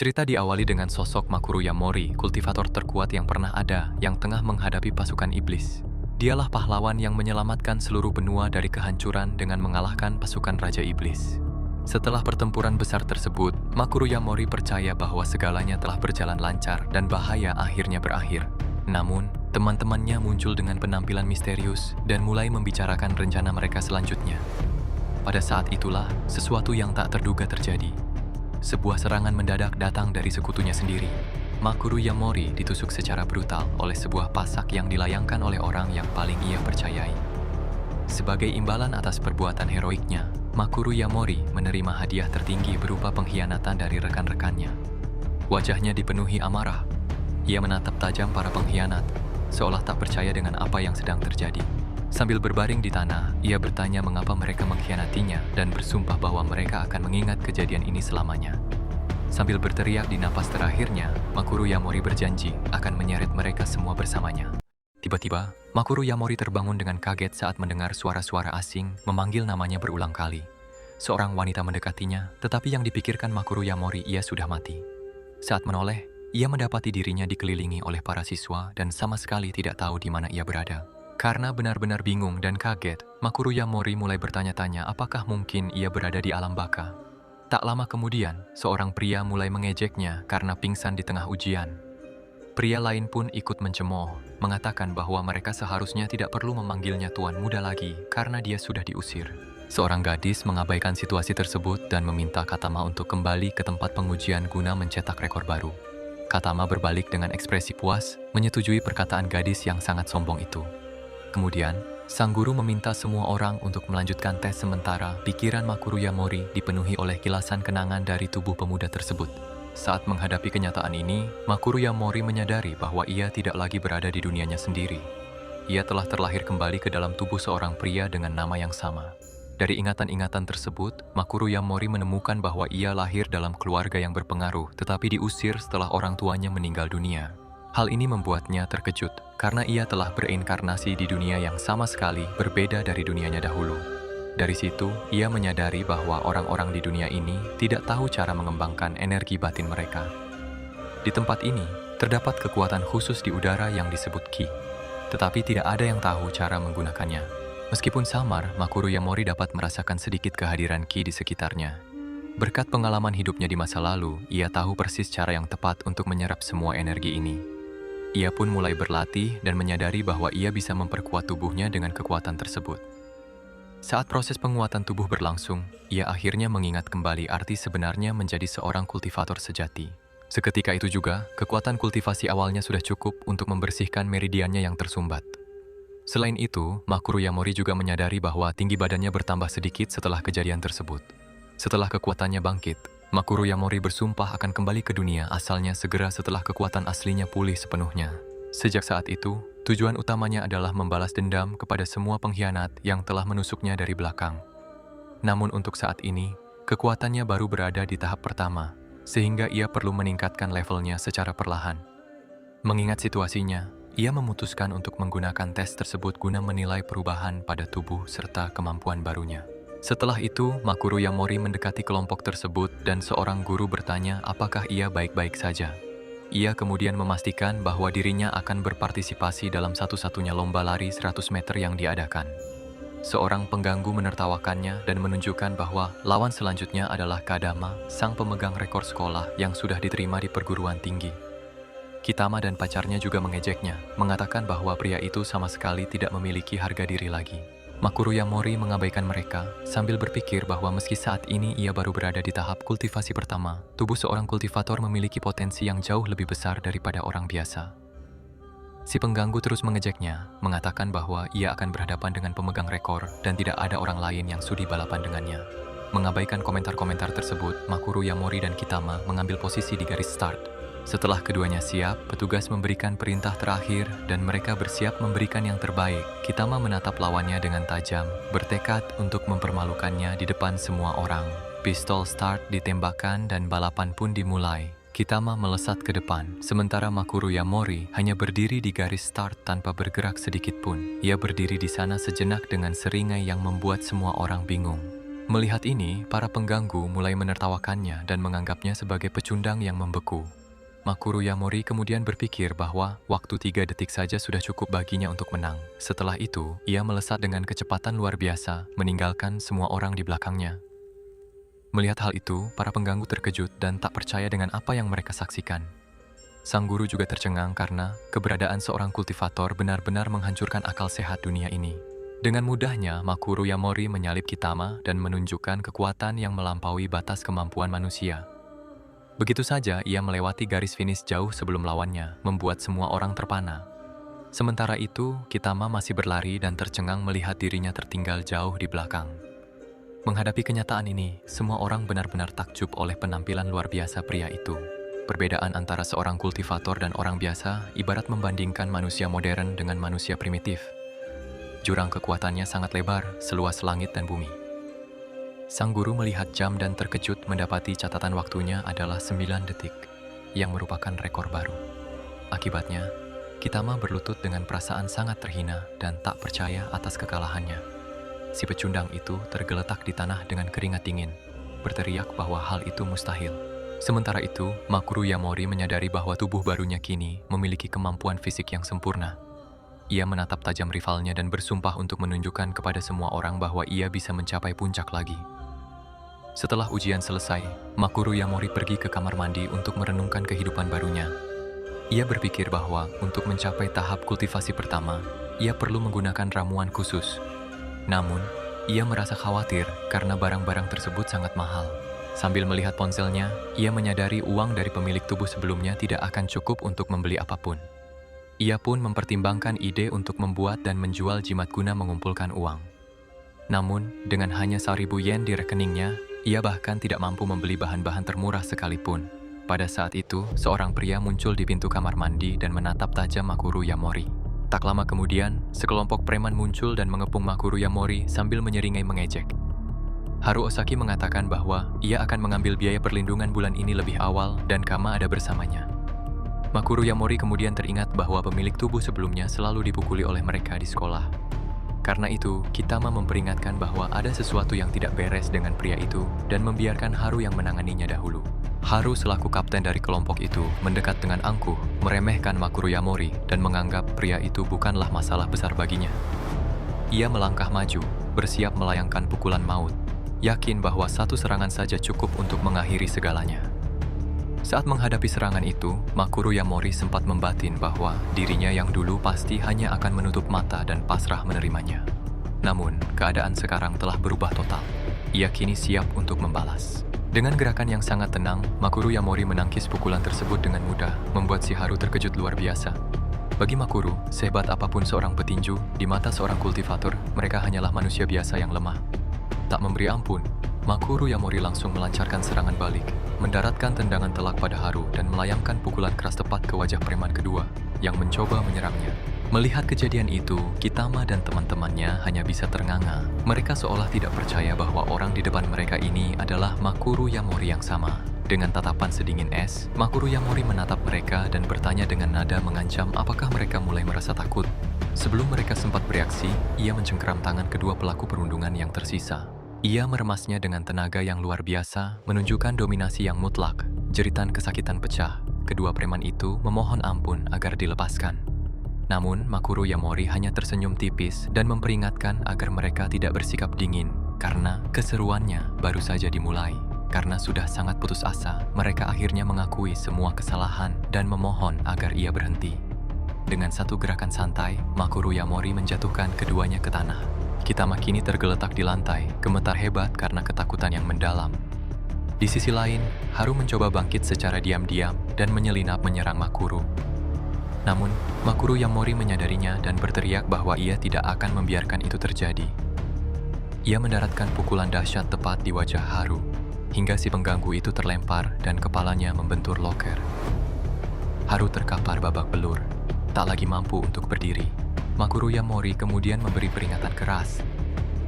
Cerita diawali dengan sosok Makuru Yamori, kultivator terkuat yang pernah ada, yang tengah menghadapi pasukan iblis. Dialah pahlawan yang menyelamatkan seluruh benua dari kehancuran dengan mengalahkan pasukan Raja Iblis. Setelah pertempuran besar tersebut, Makuru Yamori percaya bahwa segalanya telah berjalan lancar dan bahaya akhirnya berakhir. Namun, teman-temannya muncul dengan penampilan misterius dan mulai membicarakan rencana mereka selanjutnya. Pada saat itulah, sesuatu yang tak terduga terjadi. Sebuah serangan mendadak datang dari sekutunya sendiri. Makuru Yamori ditusuk secara brutal oleh sebuah pasak yang dilayangkan oleh orang yang paling ia percayai. Sebagai imbalan atas perbuatan heroiknya, Makuru Yamori menerima hadiah tertinggi berupa pengkhianatan dari rekan-rekannya. Wajahnya dipenuhi amarah. Ia menatap tajam para pengkhianat, seolah tak percaya dengan apa yang sedang terjadi. Sambil berbaring di tanah, ia bertanya mengapa mereka mengkhianatinya dan bersumpah bahwa mereka akan mengingat kejadian ini selamanya. Sambil berteriak di napas terakhirnya, Makuru Yamori berjanji akan menyeret mereka semua bersamanya. Tiba-tiba, Makuru Yamori terbangun dengan kaget saat mendengar suara-suara asing memanggil namanya berulang kali. Seorang wanita mendekatinya, tetapi yang dipikirkan Makuru Yamori ia sudah mati. Saat menoleh, ia mendapati dirinya dikelilingi oleh para siswa dan sama sekali tidak tahu di mana ia berada. Karena benar-benar bingung dan kaget, Makuru Yamori mulai bertanya-tanya apakah mungkin ia berada di alam baka. Tak lama kemudian, seorang pria mulai mengejeknya karena pingsan di tengah ujian. Pria lain pun ikut mencemooh, mengatakan bahwa mereka seharusnya tidak perlu memanggilnya tuan muda lagi karena dia sudah diusir. Seorang gadis mengabaikan situasi tersebut dan meminta Katama untuk kembali ke tempat pengujian guna mencetak rekor baru. Katama berbalik dengan ekspresi puas, menyetujui perkataan gadis yang sangat sombong itu. Kemudian, sang guru meminta semua orang untuk melanjutkan tes sementara. Pikiran Makuru Yamori dipenuhi oleh kilasan kenangan dari tubuh pemuda tersebut. Saat menghadapi kenyataan ini, Makuru Yamori menyadari bahwa ia tidak lagi berada di dunianya sendiri. Ia telah terlahir kembali ke dalam tubuh seorang pria dengan nama yang sama. Dari ingatan-ingatan tersebut, Makuru Yamori menemukan bahwa ia lahir dalam keluarga yang berpengaruh, tetapi diusir setelah orang tuanya meninggal dunia. Hal ini membuatnya terkejut, karena ia telah berinkarnasi di dunia yang sama sekali berbeda dari dunianya dahulu. Dari situ, ia menyadari bahwa orang-orang di dunia ini tidak tahu cara mengembangkan energi batin mereka. Di tempat ini, terdapat kekuatan khusus di udara yang disebut Ki, tetapi tidak ada yang tahu cara menggunakannya. Meskipun samar, Makuru Yamori dapat merasakan sedikit kehadiran Ki di sekitarnya. Berkat pengalaman hidupnya di masa lalu, ia tahu persis cara yang tepat untuk menyerap semua energi ini. Ia pun mulai berlatih dan menyadari bahwa ia bisa memperkuat tubuhnya dengan kekuatan tersebut. Saat proses penguatan tubuh berlangsung, ia akhirnya mengingat kembali arti sebenarnya menjadi seorang kultivator sejati. Seketika itu juga, kekuatan kultivasi awalnya sudah cukup untuk membersihkan meridiannya yang tersumbat. Selain itu, Makuru Yamori juga menyadari bahwa tinggi badannya bertambah sedikit setelah kejadian tersebut. Setelah kekuatannya bangkit, Makuru Yamori bersumpah akan kembali ke dunia asalnya segera setelah kekuatan aslinya pulih sepenuhnya. Sejak saat itu, tujuan utamanya adalah membalas dendam kepada semua pengkhianat yang telah menusuknya dari belakang. Namun untuk saat ini, kekuatannya baru berada di tahap pertama, sehingga ia perlu meningkatkan levelnya secara perlahan. Mengingat situasinya, ia memutuskan untuk menggunakan tes tersebut guna menilai perubahan pada tubuh serta kemampuan barunya. Setelah itu, Makuru Yamori mendekati kelompok tersebut dan seorang guru bertanya apakah ia baik-baik saja. Ia kemudian memastikan bahwa dirinya akan berpartisipasi dalam satu-satunya lomba lari 100 meter yang diadakan. Seorang pengganggu menertawakannya dan menunjukkan bahwa lawan selanjutnya adalah Kadama, sang pemegang rekor sekolah yang sudah diterima di perguruan tinggi. Kitama dan pacarnya juga mengejeknya, mengatakan bahwa pria itu sama sekali tidak memiliki harga diri lagi. Makuru Yamori mengabaikan mereka, sambil berpikir bahwa meski saat ini ia baru berada di tahap kultivasi pertama, tubuh seorang kultivator memiliki potensi yang jauh lebih besar daripada orang biasa. Si pengganggu terus mengejeknya, mengatakan bahwa ia akan berhadapan dengan pemegang rekor dan tidak ada orang lain yang sudi balapan dengannya. Mengabaikan komentar-komentar tersebut, Makuru Yamori dan Kitama mengambil posisi di garis start. Setelah keduanya siap, petugas memberikan perintah terakhir dan mereka bersiap memberikan yang terbaik. Kitama menatap lawannya dengan tajam, bertekad untuk mempermalukannya di depan semua orang. Pistol start ditembakkan dan balapan pun dimulai. Kitama melesat ke depan, sementara Makuru Yamori hanya berdiri di garis start tanpa bergerak sedikit pun. Ia berdiri di sana sejenak dengan seringai yang membuat semua orang bingung. Melihat ini, para pengganggu mulai menertawakannya dan menganggapnya sebagai pecundang yang membeku. Makuru Yamori kemudian berpikir bahwa waktu 3 detik saja sudah cukup baginya untuk menang. Setelah itu, ia melesat dengan kecepatan luar biasa, meninggalkan semua orang di belakangnya. Melihat hal itu, para pengganggu terkejut dan tak percaya dengan apa yang mereka saksikan. Sang guru juga tercengang karena keberadaan seorang kultivator benar-benar menghancurkan akal sehat dunia ini. Dengan mudahnya, Makuru Yamori menyalip Kitama dan menunjukkan kekuatan yang melampaui batas kemampuan manusia. Begitu saja ia melewati garis finish jauh sebelum lawannya, membuat semua orang terpana. Sementara itu, Kitama masih berlari dan tercengang melihat dirinya tertinggal jauh di belakang. Menghadapi kenyataan ini, semua orang benar-benar takjub oleh penampilan luar biasa pria itu. Perbedaan antara seorang kultivator dan orang biasa ibarat membandingkan manusia modern dengan manusia primitif. Jurang kekuatannya sangat lebar, seluas langit dan bumi. Sang guru melihat jam dan terkejut mendapati catatan waktunya adalah 9 detik, yang merupakan rekor baru. Akibatnya, Kitama berlutut dengan perasaan sangat terhina dan tak percaya atas kekalahannya. Si pecundang itu tergeletak di tanah dengan keringat dingin, berteriak bahwa hal itu mustahil. Sementara itu, Makuru Yamori menyadari bahwa tubuh barunya kini memiliki kemampuan fisik yang sempurna. Ia menatap tajam rivalnya dan bersumpah untuk menunjukkan kepada semua orang bahwa ia bisa mencapai puncak lagi. Setelah ujian selesai, Makuru Yamori pergi ke kamar mandi untuk merenungkan kehidupan barunya. Ia berpikir bahwa untuk mencapai tahap kultivasi pertama, ia perlu menggunakan ramuan khusus. Namun, ia merasa khawatir karena barang-barang tersebut sangat mahal. Sambil melihat ponselnya, ia menyadari uang dari pemilik tubuh sebelumnya tidak akan cukup untuk membeli apapun. Ia pun mempertimbangkan ide untuk membuat dan menjual jimat guna mengumpulkan uang. Namun, dengan hanya 1.000 yen di rekeningnya, ia bahkan tidak mampu membeli bahan-bahan termurah sekalipun. Pada saat itu, seorang pria muncul di pintu kamar mandi dan menatap tajam Makuru Yamori. Tak lama kemudian, sekelompok preman muncul dan mengepung Makuru Yamori sambil menyeringai mengejek. Haru Osaki mengatakan bahwa ia akan mengambil biaya perlindungan bulan ini lebih awal dan Kama ada bersamanya. Makuru Yamori kemudian teringat bahwa pemilik tubuh sebelumnya selalu dipukuli oleh mereka di sekolah. Karena itu, Kitama memperingatkan bahwa ada sesuatu yang tidak beres dengan pria itu dan membiarkan Haru yang menanganinya dahulu. Haru selaku kapten dari kelompok itu mendekat dengan angkuh, meremehkan Makuru Yamori dan menganggap pria itu bukanlah masalah besar baginya. Ia melangkah maju, bersiap melayangkan pukulan maut, yakin bahwa satu serangan saja cukup untuk mengakhiri segalanya. Saat menghadapi serangan itu, Makuru Yamori sempat membatin bahwa dirinya yang dulu pasti hanya akan menutup mata dan pasrah menerimanya. Namun, keadaan sekarang telah berubah total. Ia kini siap untuk membalas. Dengan gerakan yang sangat tenang, Makuru Yamori menangkis pukulan tersebut dengan mudah, membuat si Haru terkejut luar biasa. Bagi Makuru, sehebat apapun seorang petinju, di mata seorang kultivator, mereka hanyalah manusia biasa yang lemah. Tak memberi ampun, Makuru Yamori langsung melancarkan serangan balik, mendaratkan tendangan telak pada Haru dan melayangkan pukulan keras tepat ke wajah preman kedua yang mencoba menyerangnya. Melihat kejadian itu, Kitama dan teman-temannya hanya bisa ternganga. Mereka seolah tidak percaya bahwa orang di depan mereka ini adalah Makuru Yamori yang sama. Dengan tatapan sedingin es, Makuru Yamori menatap mereka dan bertanya dengan nada mengancam apakah mereka mulai merasa takut. Sebelum mereka sempat bereaksi, ia mencengkeram tangan kedua pelaku perundungan yang tersisa. Ia meremasnya dengan tenaga yang luar biasa, menunjukkan dominasi yang mutlak. Jeritan kesakitan pecah. Kedua preman itu memohon ampun agar dilepaskan. Namun, Makuru Yamori hanya tersenyum tipis dan memperingatkan agar mereka tidak bersikap dingin, karena keseruannya baru saja dimulai. Karena sudah sangat putus asa, mereka akhirnya mengakui semua kesalahan dan memohon agar ia berhenti. Dengan satu gerakan santai, Makuru Yamori menjatuhkan keduanya ke tanah. Kitama kini tergeletak di lantai, gemetar hebat karena ketakutan yang mendalam. Di sisi lain, Haru mencoba bangkit secara diam-diam dan menyelinap menyerang Makuru. Namun, Makuru Yamori menyadarinya dan berteriak bahwa ia tidak akan membiarkan itu terjadi. Ia mendaratkan pukulan dahsyat tepat di wajah Haru, hingga si pengganggu itu terlempar dan kepalanya membentur loker. Haru terkapar babak belur, tak lagi mampu untuk berdiri. Makuru Yamori kemudian memberi peringatan keras.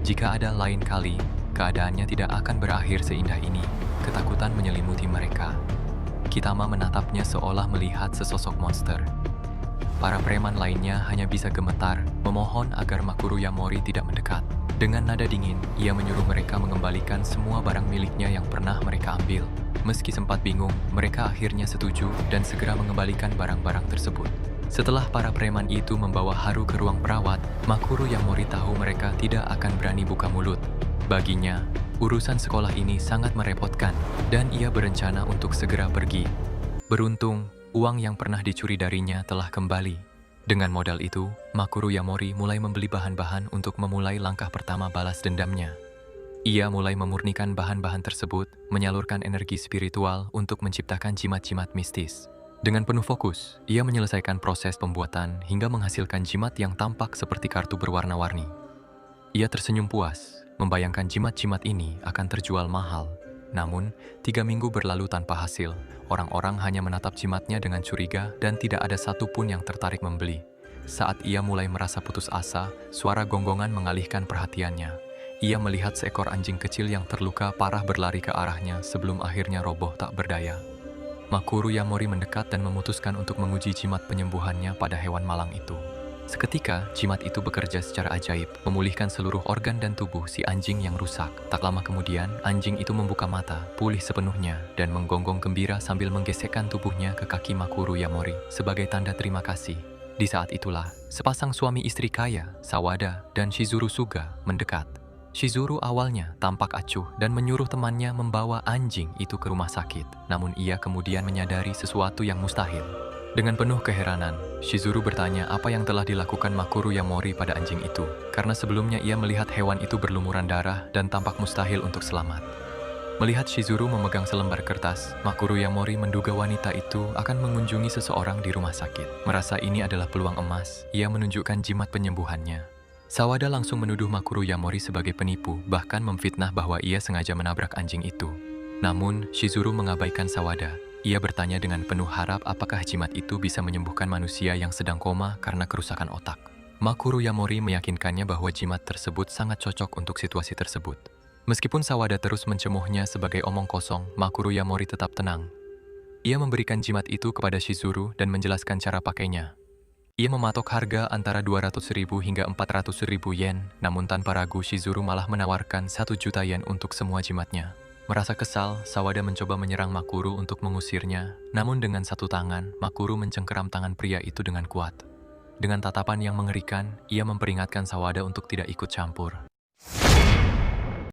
Jika ada lain kali, keadaannya tidak akan berakhir seindah ini. Ketakutan menyelimuti mereka. Kitama menatapnya seolah melihat sesosok monster. Para preman lainnya hanya bisa gemetar, memohon agar Makuru Yamori tidak mendekat. Dengan nada dingin, ia menyuruh mereka mengembalikan semua barang miliknya yang pernah mereka ambil. Meski sempat bingung, mereka akhirnya setuju dan segera mengembalikan barang-barang tersebut. Setelah para preman itu membawa Haru ke ruang perawat, Makuru Yamori tahu mereka tidak akan berani buka mulut. Baginya, urusan sekolah ini sangat merepotkan dan ia berencana untuk segera pergi. Beruntung, uang yang pernah dicuri darinya telah kembali. Dengan modal itu, Makuru Yamori mulai membeli bahan-bahan untuk memulai langkah pertama balas dendamnya. Ia mulai memurnikan bahan-bahan tersebut, menyalurkan energi spiritual untuk menciptakan jimat-jimat mistis. Dengan penuh fokus, ia menyelesaikan proses pembuatan hingga menghasilkan jimat yang tampak seperti kartu berwarna-warni. Ia tersenyum puas, membayangkan jimat-jimat ini akan terjual mahal. Namun, 3 minggu berlalu tanpa hasil. Orang-orang hanya menatap jimatnya dengan curiga dan tidak ada satupun yang tertarik membeli. Saat ia mulai merasa putus asa, suara gonggongan mengalihkan perhatiannya. Ia melihat seekor anjing kecil yang terluka parah berlari ke arahnya sebelum akhirnya roboh tak berdaya. Makuru Yamori mendekat dan memutuskan untuk menguji jimat penyembuhannya pada hewan malang itu. Seketika, jimat itu bekerja secara ajaib, memulihkan seluruh organ dan tubuh si anjing yang rusak. Tak lama kemudian, anjing itu membuka mata, pulih sepenuhnya, dan menggonggong gembira sambil menggesekkan tubuhnya ke kaki Makuru Yamori sebagai tanda terima kasih. Di saat itulah, sepasang suami istri kaya, Sawada dan Shizuru Suga, mendekat. Shizuru awalnya tampak acuh dan menyuruh temannya membawa anjing itu ke rumah sakit. Namun ia kemudian menyadari sesuatu yang mustahil. Dengan penuh keheranan, Shizuru bertanya apa yang telah dilakukan Makuru Yamori pada anjing itu, karena sebelumnya ia melihat hewan itu berlumuran darah dan tampak mustahil untuk selamat. Melihat Shizuru memegang selembar kertas, Makuru Yamori menduga wanita itu akan mengunjungi seseorang di rumah sakit. Merasa ini adalah peluang emas, ia menunjukkan jimat penyembuhannya. Sawada langsung menuduh Makuru Yamori sebagai penipu, bahkan memfitnah bahwa ia sengaja menabrak anjing itu. Namun, Shizuru mengabaikan Sawada. Ia bertanya dengan penuh harap apakah jimat itu bisa menyembuhkan manusia yang sedang koma karena kerusakan otak. Makuru Yamori meyakinkannya bahwa jimat tersebut sangat cocok untuk situasi tersebut. Meskipun Sawada terus mencemohnya sebagai omong kosong, Makuru Yamori tetap tenang. Ia memberikan jimat itu kepada Shizuru dan menjelaskan cara pakainya. Ia mematok harga antara 200.000 hingga 400.000 yen, namun tanpa ragu Shizuru malah menawarkan 1 juta yen untuk semua jimatnya. Merasa kesal, Sawada mencoba menyerang Makuru untuk mengusirnya, namun dengan satu tangan, Makuru mencengkeram tangan pria itu dengan kuat. Dengan tatapan yang mengerikan, ia memperingatkan Sawada untuk tidak ikut campur.